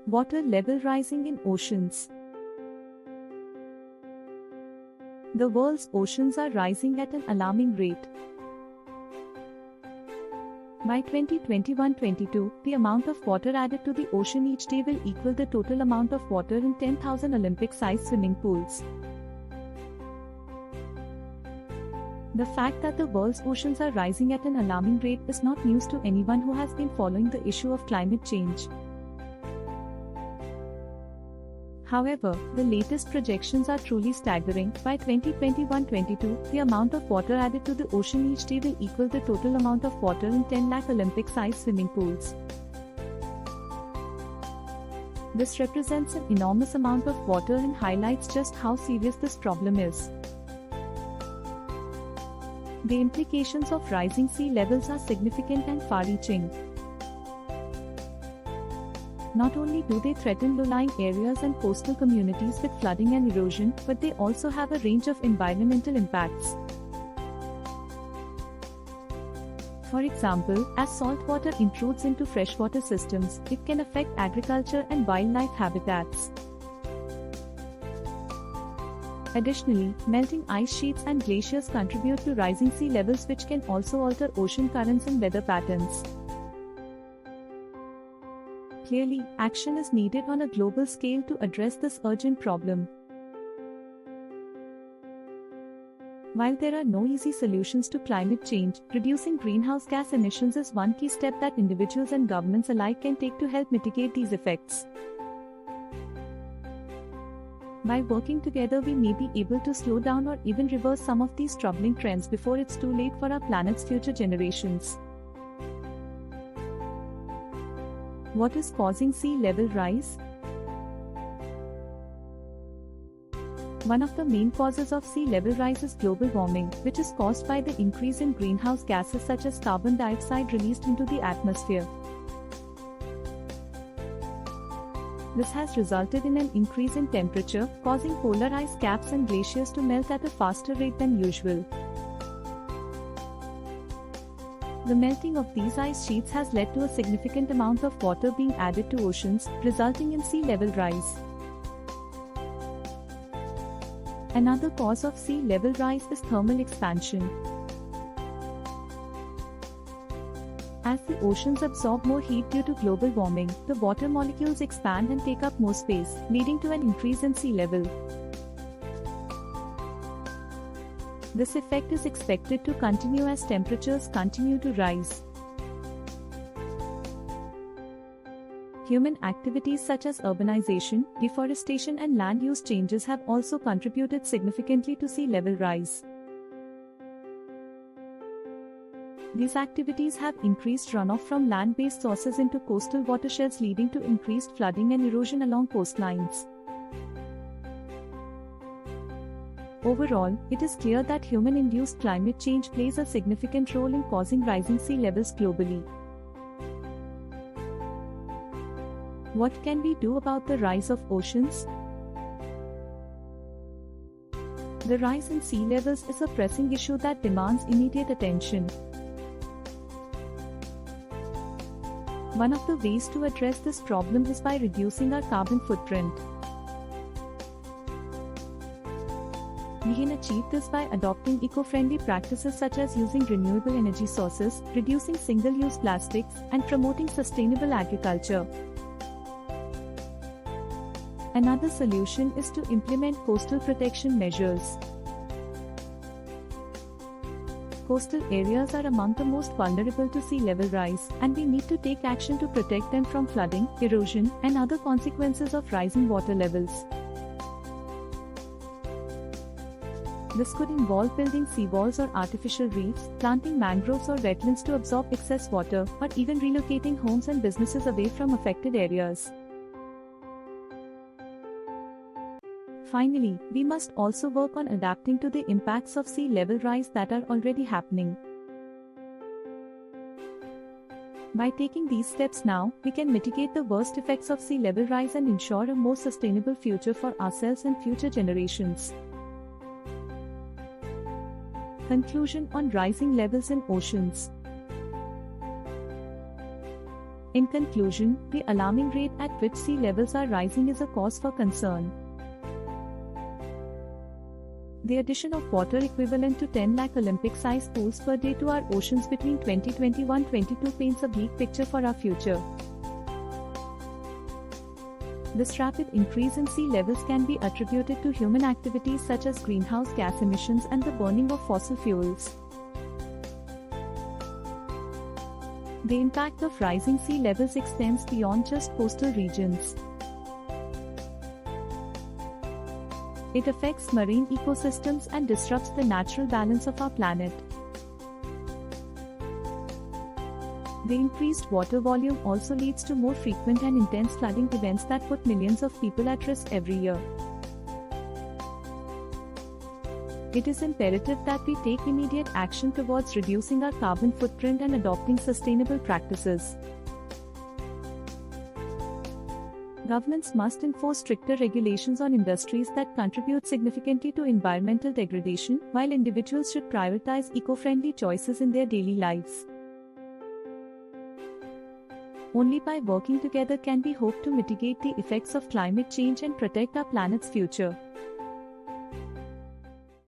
Water level rising in oceans. The world's oceans are rising at an alarming rate. By 2021-22, the amount of water added to the ocean each day will equal the total amount of water in 10,000 Olympic-sized swimming pools. The fact that the world's oceans are rising at an alarming rate is not news to anyone who has been following the issue of climate change. However, the latest projections are truly staggering. By 2021-22, the amount of water added to the ocean each day will equal the total amount of water in 10 lakh Olympic-sized swimming pools. This represents an enormous amount of water and highlights just how serious this problem is. The implications of rising sea levels are significant and far-reaching. Not only do they threaten low-lying areas and coastal communities with flooding and erosion, but they also have a range of environmental impacts. For example, as saltwater intrudes into freshwater systems, it can affect agriculture and wildlife habitats. Additionally, melting ice sheets and glaciers contribute to rising sea levels, which can also alter ocean currents and weather patterns. Clearly, action is needed on a global scale to address this urgent problem. While there are no easy solutions to climate change, reducing greenhouse gas emissions is one key step that individuals and governments alike can take to help mitigate these effects. By working together, we may be able to slow down or even reverse some of these troubling trends before it's too late for our planet's future generations. What is causing sea level rise? One of the main causes of sea level rise is global warming, which is caused by the increase in greenhouse gases such as carbon dioxide released into the atmosphere. This has resulted in an increase in temperature, causing polar ice caps and glaciers to melt at a faster rate than usual. The melting of these ice sheets has led to a significant amount of water being added to oceans, resulting in sea level rise. Another cause of sea level rise is thermal expansion. As the oceans absorb more heat due to global warming, the water molecules expand and take up more space, leading to an increase in sea level. This effect is expected to continue as temperatures continue to rise. Human activities such as urbanization, deforestation, and land use changes have also contributed significantly to sea level rise. These activities have increased runoff from land-based sources into coastal watersheds, leading to increased flooding and erosion along coastlines. Overall, it is clear that human-induced climate change plays a significant role in causing rising sea levels globally. What can we do about the rise of oceans? The rise in sea levels is a pressing issue that demands immediate attention. One of the ways to address this problem is by reducing our carbon footprint. We can achieve this by adopting eco-friendly practices such as using renewable energy sources, reducing single-use plastics, and promoting sustainable agriculture. Another solution is to implement coastal protection measures. Coastal areas are among the most vulnerable to sea level rise, and we need to take action to protect them from flooding, erosion, and other consequences of rising water levels. This could involve building seawalls or artificial reefs, planting mangroves or wetlands to absorb excess water, or even relocating homes and businesses away from affected areas. Finally, we must also work on adapting to the impacts of sea level rise that are already happening. By taking these steps now, we can mitigate the worst effects of sea level rise and ensure a more sustainable future for ourselves and future generations. Conclusion on rising levels in oceans. In conclusion, the alarming rate at which sea levels are rising is a cause for concern. The addition of water equivalent to 10 lakh Olympic-sized pools per day to our oceans between 2021-22 paints a bleak picture for our future. This rapid increase in sea levels can be attributed to human activities such as greenhouse gas emissions and the burning of fossil fuels. The impact of rising sea levels extends beyond just coastal regions. It affects marine ecosystems and disrupts the natural balance of our planet. The increased water volume also leads to more frequent and intense flooding events that put millions of people at risk every year. It is imperative that we take immediate action towards reducing our carbon footprint and adopting sustainable practices. Governments must enforce stricter regulations on industries that contribute significantly to environmental degradation, while individuals should prioritize eco-friendly choices in their daily lives. Only by working together can we hope to mitigate the effects of climate change and protect our planet's future.